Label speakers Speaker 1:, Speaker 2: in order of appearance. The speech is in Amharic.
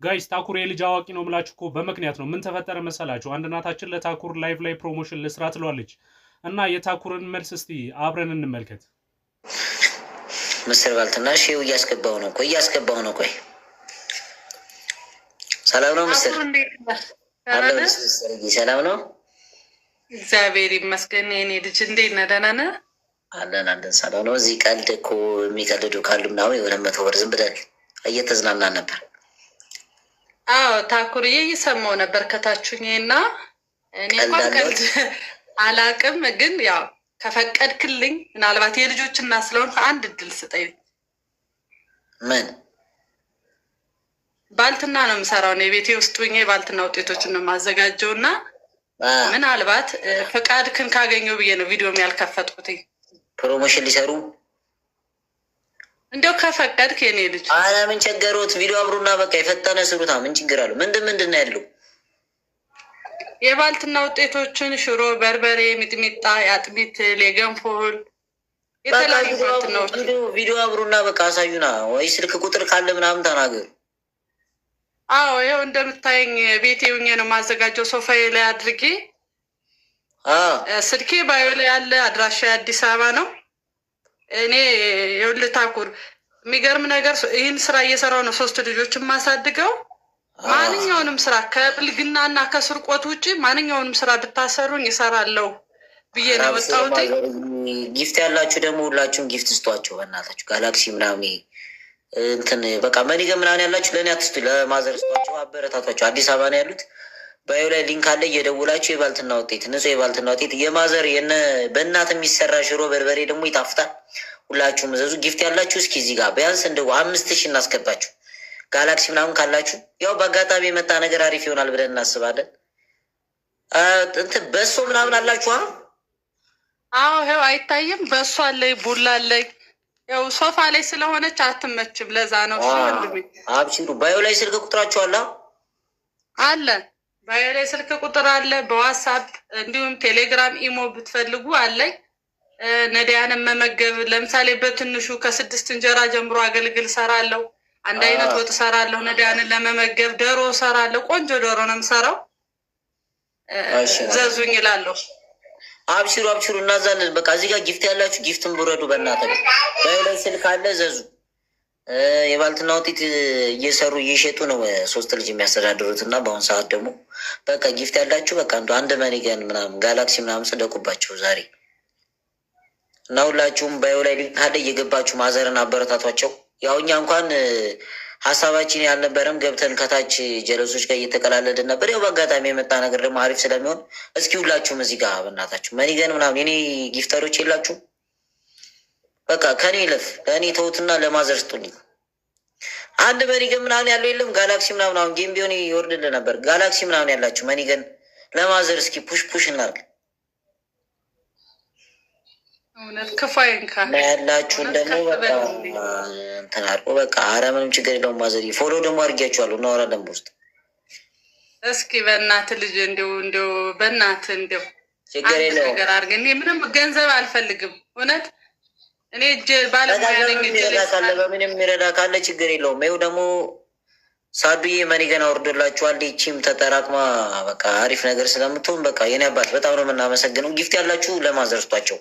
Speaker 1: ጋይስ ታኩር የልጅ አዋቂ ነው ምላችሁ እኮ በምክንያት ነው። ምን ተፈጠረ መሰላችሁ? አንድ እናታችን ለታኩር ላይቭ ላይ ፕሮሞሽን ልስራ ትሏለች እና የታኩርን መልስ እስቲ አብረን እንመልከት።
Speaker 2: ምስር ባልትና ሺው እያስገባው ነው። ቆይ ሰላም ነው ምስር? ሰላም ነው
Speaker 3: እግዚአብሔር ይመስገን። የኔ ልጅ እንዴት ነህ? ደህና ነህ?
Speaker 2: አለን ሰላም ነው። እዚህ ቀልድ እኮ የሚቀልዱ ካሉ ምናምን የሆነ 100 ብር ዝም ብለን እየተዝናናን ነበር።
Speaker 3: አዎ ታኩርዬ እየሰማው ነበር ከታችሁኝ እና እኔ እንኳን ቀልድ አላቅም፣ ግን ያው ከፈቀድክልኝ ምናልባት የልጆች እና ስለሆንኩ አንድ እድል ስጠኝ።
Speaker 2: ምን
Speaker 3: ባልትና ነው የምሰራው ነው የቤቴ ውስጥ ሆኜ ባልትና ውጤቶችን ነው የማዘጋጀው እና ምናልባት ፈቃድክን ካገኘው ብዬ ነው ቪዲዮም ያልከፈትኩትኝ።
Speaker 2: ፕሮሞሽን ሊሰሩ
Speaker 3: እንደው ከፈቀድክ የኔ ልጅ።
Speaker 2: አረ ምን ቸገሮት? ቪዲዮ አብሩና በቃ የፈጠነ ስሩታ። ምን ችግር አለው? ምንድን ነው ያለው?
Speaker 3: የባልትና ውጤቶችን ሽሮ፣ በርበሬ፣ ሚጥሚጣ፣ የአጥሚት፣ የገንፎል የተለያዩ ባልትናዎች
Speaker 2: ቪዲዮ አብሩና በቃ አሳዩና፣ ወይ ስልክ ቁጥር ካለ ምናምን ተናገሩ።
Speaker 3: አዎ ይኸው እንደምታየኝ ቤቴ ሆኜ ነው የማዘጋጀው። ሶፋዬ ላይ አድርጌ ስልኬ ባዮ ላይ ያለ አድራሻ የአዲስ አበባ ነው። እኔ የውልህ ታኩር የሚገርም ነገር ይህን ስራ እየሰራው ነው። 3 ልጆችን ማሳድገው ማንኛውንም ስራ ከብልግና እና ከስርቆት ውጭ ማንኛውንም ስራ ብታሰሩኝ ይሰራለሁ ብዬ ነው የወጣሁት።
Speaker 2: ጊፍት ያላችሁ ደግሞ ሁላችሁም ጊፍት ስጧቸው በእናታችሁ። ጋላክሲ ምናምን እንትን በቃ መኒገ ምናምን ያላችሁ ለእኔ አትስጡ፣ ለማዘር ስጧቸው፣ አበረታቷቸው። አዲስ አበባ ነው ያሉት። ባዩ ላይ ሊንክ አለ፣ እየደውላችሁ የባልትና ውጤት ንጹህ የባልትና ውጤት የማዘር በእናት የሚሰራ ሽሮ በርበሬ ደግሞ ይጣፍጣል። ሁላችሁም እዘዙ። ጊፍት ያላችሁ እስኪ እዚህ ጋር ቢያንስ እንደው 5000 እናስገባችሁ። ጋላክሲ ምናምን ካላችሁ ያው በአጋጣሚ የመጣ ነገር አሪፍ ይሆናል ብለን እናስባለን። እንትን በሶ ምናምን አላችሁ?
Speaker 3: አዎ ይኸው አይታይም። በሶ አለኝ፣ ቡላ አለኝ። ያው ሶፋ ላይ ስለሆነች አትመችም፣ ለዛ ነው።
Speaker 2: አብሽሩ። ባዩ ላይ ስልክ ቁጥራችሁ
Speaker 3: አለ ባዩ ላይ ስልክ ቁጥር አለ። በዋትሳፕ እንዲሁም ቴሌግራም፣ ኢሞ ብትፈልጉ አለኝ። ነዳያንን መመገብ ለምሳሌ በትንሹ ከ6 እንጀራ ጀምሮ አገልግል ሰራለሁ። አንድ አይነት ወጥ ሰራለሁ። ነዳያንን ለመመገብ ዶሮ ሰራለሁ። ቆንጆ ዶሮ ነው የምሰራው። ዘዙኝ ይላለሁ።
Speaker 2: አብሽሩ እናዛለን። በቃ እዚህ ጋር ጊፍት ያላችሁ ጊፍትን ብረዱ በእናትህ። ባዩ ላይ ስልክ አለ፣ ዘዙ። የባልትና ውጤት እየሰሩ እየሸጡ ነው 3 ልጅ የሚያስተዳድሩት እና በአሁኑ ሰዓት ደግሞ በቃ ጊፍት ያላችሁ በቃ አንድ መኒገን ምናምን ጋላክሲ ምናምን ጽደቁባቸው ዛሬ እና ሁላችሁም ባዩ ላይ ሊንክ አለ፣ እየገባችሁ ማዘርን አበረታቷቸው። ያው እኛ እንኳን ሀሳባችን ያልነበረም ገብተን ከታች ጀለሶች ጋር እየተቀላለድን ነበር። ያው በአጋጣሚ የመጣ ነገር ደግሞ አሪፍ ስለሚሆን እስኪ ሁላችሁም እዚህ ጋር በእናታችሁ መኒገን ምናምን የኔ ጊፍተሮች የላችሁ በቃ ከኔ ለፍ ለእኔ ተውትና ለማዘር ስጡልኝ። አንድ መኒገን ምናምን ያለው የለም? ጋላክሲ ምናምን አሁን ጌም ቢሆን ይወርድልህ ነበር። ጋላክሲ ምናምን ያላችሁ መኒገን ለማዘር እስኪ ፑሽ እናርግ። ያላችሁን ደግሞ በቃ እንትን አድርጎ በቃ ኧረ ምንም ችግር የለውም። ማዘር ፎሎ ደግሞ አድርጊያችኋለሁ፣ እናወራለን በውስጥ።
Speaker 3: እስኪ በእናትህ ልጅ እንዲሁ በእናትህ እንዲሁ
Speaker 2: ችግር የለውም
Speaker 3: ነገር አድርገህ። እኔ ምንም ገንዘብ አልፈልግም እውነት። እኔ ባለሙያ ነኝ።
Speaker 2: በምንም የሚረዳ ካለ ችግር የለውም። ይኸው ደግሞ ሳዱዬ መኒገን አውርዶላችኋል። ይቺም ተጠራቅማ በቃ አሪፍ ነገር ስለምትሆን በቃ የኔ አባት በጣም ነው የምናመሰግነው። ጊፍት ያላችሁ ለማዘር ስጧቸው።